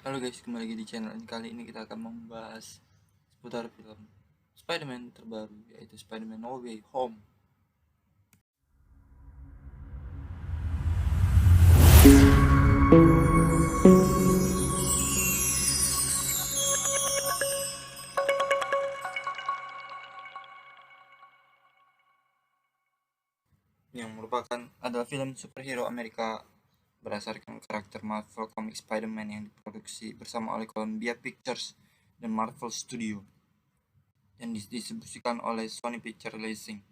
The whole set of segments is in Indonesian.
Halo guys, kembali lagi di channel ini. Kali ini kita akan membahas seputar film Spider-Man terbaru, yaitu Spider-Man No Way Home. Yang merupakan adalah film superhero Amerika berdasarkan karakter Marvel Comics Spider-Man yang diproduksi bersama oleh Columbia Pictures dan Marvel Studio dan didistribusikan oleh Sony Pictures Releasing.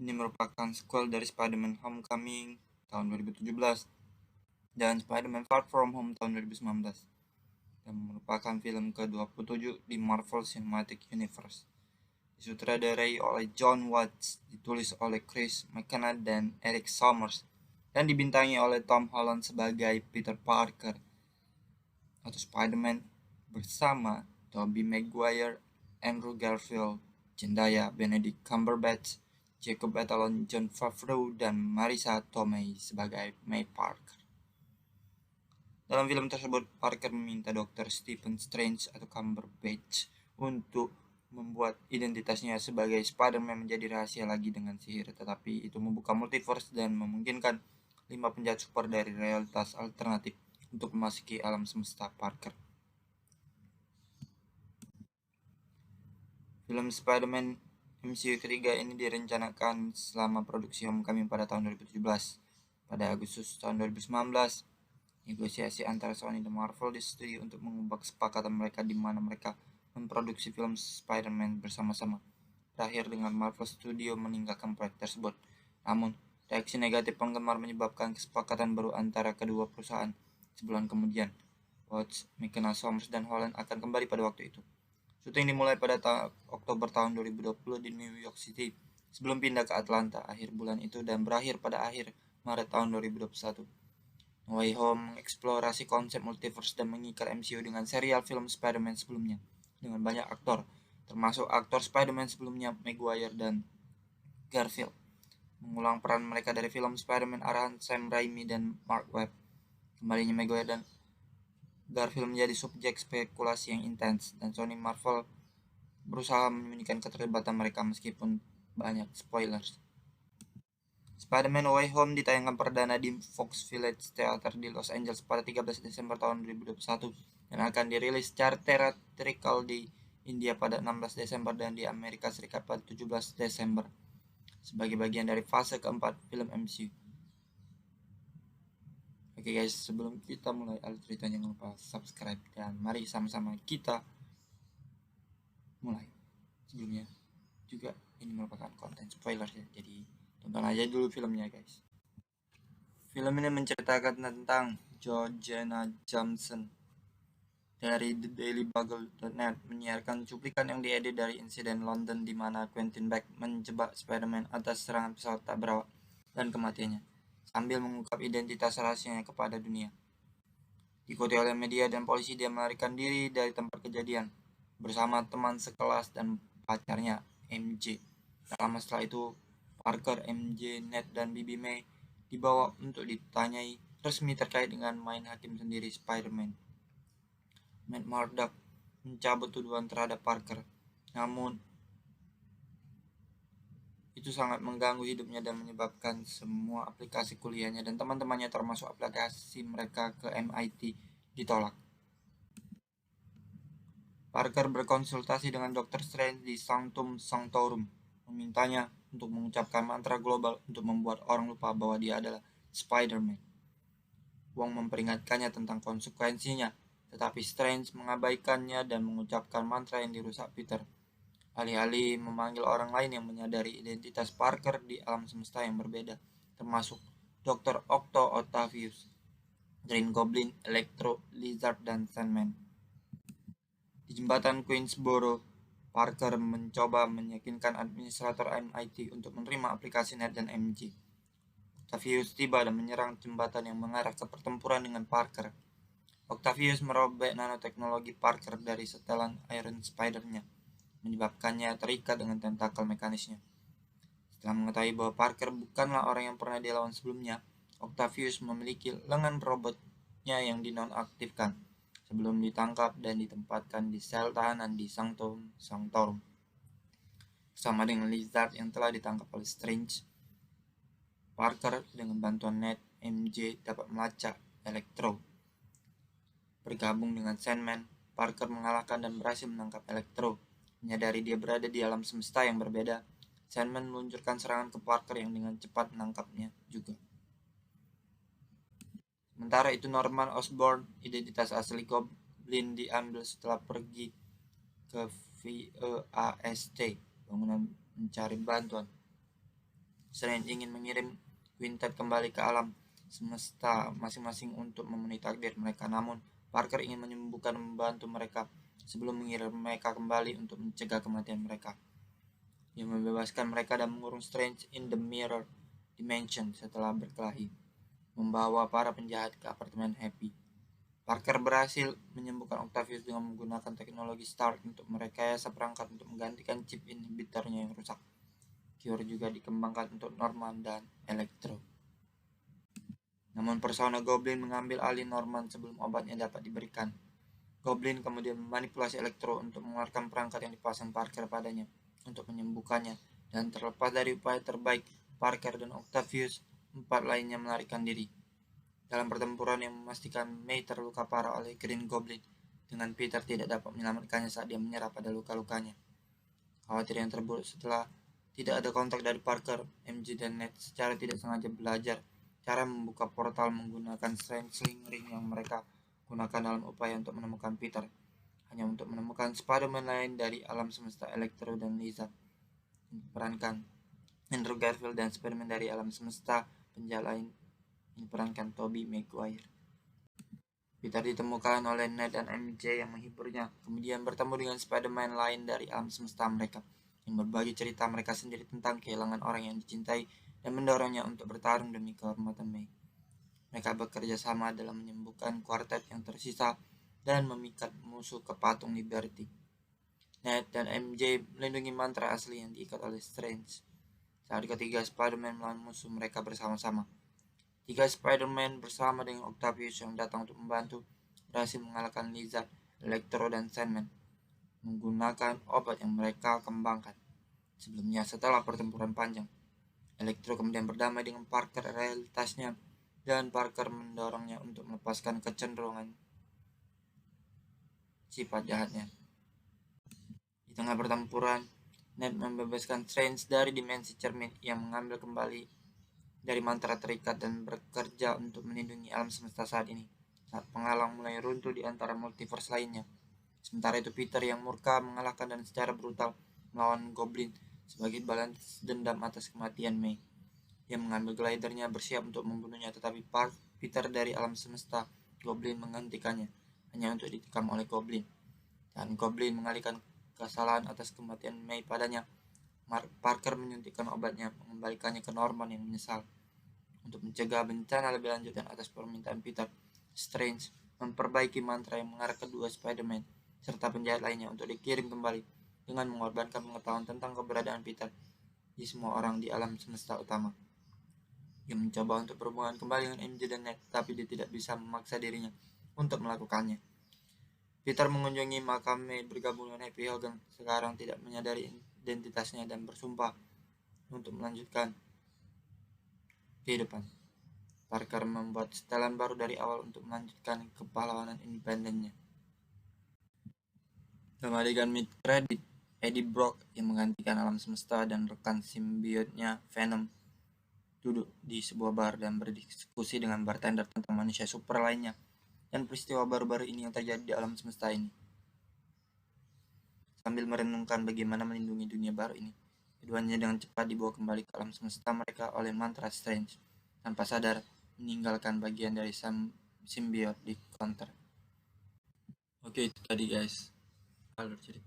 Ini merupakan sequel dari Spider-Man Homecoming tahun 2017 dan Spider-Man Far From Home tahun 2019 dan merupakan film ke-27 di Marvel Cinematic Universe. Disutradarai oleh John Watts, ditulis oleh Chris McKenna dan Eric Summers, dan dibintangi oleh Tom Holland sebagai Peter Parker atau Spider-Man bersama Tobey Maguire, Andrew Garfield, Zendaya, Benedict Cumberbatch, Jacob Batalon, Jon Favreau, dan Marisa Tomei sebagai May Parker. Dalam film tersebut, Parker meminta Dr. Stephen Strange atau Cumberbatch untuk membuat identitasnya sebagai Spider-Man menjadi rahasia lagi dengan sihir, tetapi itu membuka multiverse dan memungkinkan 5 penjahat super dari realitas alternatif untuk memasuki alam semesta Parker. Film Spider-Man MCU ketiga ini direncanakan selama produksi Homecoming pada tahun 2017. Pada Agustus tahun 2019, negosiasi antara Sony dan Marvel di studio untuk mengubah kesepakatan mereka di mana mereka memproduksi film Spider-Man bersama-sama berakhir dengan Marvel Studio meninggalkan proyek tersebut. Namun, reaksi negatif penggemar menyebabkan kesepakatan baru antara kedua perusahaan. Sebulan kemudian, Watts, McKenna, Summers, dan Holland akan kembali pada waktu itu. Syuting dimulai pada Oktober tahun 2020 di New York City sebelum pindah ke Atlanta akhir bulan itu dan berakhir pada akhir Maret tahun 2021. No Way Home mengeksplorasi konsep multiverse dan mengikat MCU dengan serial film Spider-Man sebelumnya dengan banyak aktor, termasuk aktor Spider-Man sebelumnya Maguire dan Garfield, mengulang peran mereka dari film Spider-Man arahan Sam Raimi dan Mark Webb. Kembalinya Maguire dan Garfield menjadi subjek spekulasi yang intens, dan Sony Marvel berusaha menyembunyikan keterlibatan mereka meskipun banyak spoilers. Spider-Man No Way Home ditayangkan perdana di Fox Village Theater di Los Angeles pada 13 Desember tahun 2021 dan akan dirilis secara teatrikal di India pada 16 Desember dan di Amerika Serikat pada 17 Desember sebagai bagian dari fase keempat film MCU. Oke guys, sebelum kita mulai alur cerita jangan lupa subscribe dan mari sama-sama kita mulai. Sebelumnya juga ini merupakan konten spoiler ya, jadi tonton aja dulu filmnya guys. Film ini menceritakan tentang Joe Jenna Jameson dari The Daily Bugle.net menyiarkan cuplikan yang diedit dari insiden London di mana Quentin Beck menjebak Spider-Man atas serangan pesawat tak berawak dan kematiannya, sambil mengungkap identitas rahasianya kepada dunia. Diikuti oleh media dan polisi, dia melarikan diri dari tempat kejadian bersama teman sekelas dan pacarnya, MJ. Tak lama setelah itu, Parker, MJ, Ned, dan Bibi May dibawa untuk ditanyai resmi terkait dengan main hakim sendiri Spider-Man. Matt Murdock mencabut tuduhan terhadap Parker, namun itu sangat mengganggu hidupnya dan menyebabkan semua aplikasi kuliahnya dan teman-temannya termasuk aplikasi mereka ke MIT ditolak. Parker berkonsultasi dengan Dr. Strange di Sanctum Sanctorum, memintanya untuk mengucapkan mantra global untuk membuat orang lupa bahwa dia adalah Spider-Man. Wong memperingatkannya tentang konsekuensinya, tetapi Strange mengabaikannya dan mengucapkan mantra yang dirusak Peter. Alih-alih memanggil orang lain yang menyadari identitas Parker di alam semesta yang berbeda, termasuk Dr. Octavius, Green Goblin, Electro, Lizard, dan Sandman. Di jembatan Queensboro, Parker mencoba meyakinkan administrator MIT untuk menerima aplikasi Ned dan MJ. Octavius tiba dan menyerang jembatan yang mengarah ke pertempuran dengan Parker. Octavius merobek nanoteknologi Parker dari setelan Iron Spider-nya, menyebabkannya terikat dengan tentakel mekanisnya. Setelah mengetahui bahwa Parker bukanlah orang yang pernah dilawan sebelumnya, Octavius memiliki lengan robotnya yang dinonaktifkan sebelum ditangkap dan ditempatkan di sel tahanan di Sanctorum. Bersama dengan Lizard yang telah ditangkap oleh Strange, Parker dengan bantuan Ned, MJ dapat melacak Electro. Bergabung dengan Sandman, Parker mengalahkan dan berhasil menangkap Electro. Menyadari dia berada di alam semesta yang berbeda, Sandman meluncurkan serangan ke Parker yang dengan cepat menangkapnya juga. Sementara itu Norman Osborn, identitas asli Goblin, diambil setelah pergi ke VEAST, bangunan mencari bantuan. Strange ingin mengirim Quintet kembali ke alam semesta masing-masing untuk memenuhi takdir mereka, namun Parker ingin menyembuhkan dan membantu mereka sebelum mengirim mereka kembali untuk mencegah kematian mereka. Dia membebaskan mereka dan mengurung Strange in the Mirror Dimension setelah berkelahi, membawa para penjahat ke apartemen Happy. Parker berhasil menyembuhkan Octavius dengan menggunakan teknologi Stark untuk merekayasa perangkat untuk menggantikan chip inhibitornya yang rusak. Cure juga dikembangkan untuk Norman dan Electro. Namun persona Goblin mengambil alih Norman sebelum obatnya dapat diberikan. Goblin kemudian memanipulasi Electro untuk mengeluarkan perangkat yang dipasang Parker padanya untuk menyembuhkannya, dan terlepas dari upaya terbaik Parker dan Octavius, 4 lainnya melarikan diri. Dalam pertempuran yang memastikan May terluka parah oleh Green Goblin, dengan Peter tidak dapat menyelamatkannya saat dia menyerah pada luka-lukanya. Khawatir yang terburuk setelah tidak ada kontak dari Parker, MJ dan Ned secara tidak sengaja belajar cara membuka portal menggunakan Strangeling Ring yang mereka gunakan dalam upaya untuk menemukan Peter, hanya untuk menemukan Spider-Man lain dari alam semesta Electro dan Lizard yang diperankan Andrew Garfield, dan Spider-Man dari alam semesta penjahat lain yang diperankan Tobey Maguire. Peter ditemukan oleh Ned dan MJ yang menghiburnya, kemudian bertemu dengan Spider-Man lain dari alam semesta mereka yang berbagi cerita mereka sendiri tentang kehilangan orang yang dicintai dan mendorongnya untuk bertarung demi kehormatan May. Mereka bekerja sama dalam menyembuhkan kuartet yang tersisa dan memikat musuh ke patung Liberty. Ned dan MJ melindungi mantra asli yang diikat oleh Strange. Saat ketiga Spider-Man melawan musuh mereka bersama-sama. 3 Spider-Man bersama dengan Octavius yang datang untuk membantu berhasil mengalahkan Lizard, Electro, dan Sandman menggunakan obat yang mereka kembangkan. Sebelumnya, setelah pertempuran panjang, Electro kemudian berdamai dengan Parker realitasnya, dan Parker mendorongnya untuk melepaskan kecenderungan sifat jahatnya. Di tengah pertempuran, Ned membebaskan Strange dari dimensi cermin yang mengambil kembali dari mantra terikat dan bekerja untuk melindungi alam semesta saat ini, saat penghalang mulai runtuh di antara multiverse lainnya. Sementara itu Peter yang murka mengalahkan dan secara brutal melawan Goblin sebagai balas dendam atas kematian May. Dia mengambil glidernya bersiap untuk membunuhnya, tetapi Peter dari alam semesta Goblin menghentikannya hanya untuk ditikam oleh Goblin. Dan Goblin mengalihkan kesalahan atas kematian May padanya. Parker menyuntikkan obatnya, mengembalikannya ke Norman yang menyesal. Untuk mencegah bencana lebih lanjut dan atas permintaan Peter, Strange memperbaiki mantra yang mengarah kedua Spider-Man serta penjahat lainnya untuk dikirim kembali dengan mengorbankan pengetahuan tentang keberadaan Peter di semua orang di alam semesta utama. Dia mencoba untuk berhubungan kembali dengan MJ dan Ned, tapi dia tidak bisa memaksa dirinya untuk melakukannya. Peter mengunjungi makam May bergabung dengan Happy Hogan, sekarang tidak menyadari identitasnya dan bersumpah untuk melanjutkan kehidupan. Parker membuat setelan baru dari awal untuk melanjutkan kepahlawanan independennya. Dalam adegan mid-credit, Eddie Brock yang menggantikan alam semesta dan rekan simbiotnya Venom duduk di sebuah bar dan berdiskusi dengan bartender tentang manusia super lainnya dan peristiwa baru-baru ini yang terjadi di alam semesta ini. Sambil merenungkan bagaimana melindungi dunia baru ini, keduanya dengan cepat dibawa kembali ke alam semesta mereka oleh mantra Strange, tanpa sadar meninggalkan bagian dari simbiot di counter. Oke, itu tadi guys alur cerita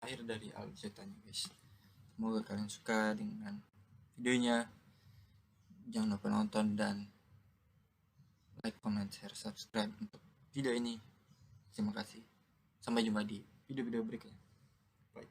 akhir dari alur ceritanya guys. Semoga kalian suka dengan videonya. Jangan lupa nonton dan like, comment, share, subscribe untuk video ini. Terima kasih. Sampai jumpa di video-video berikutnya. Bye.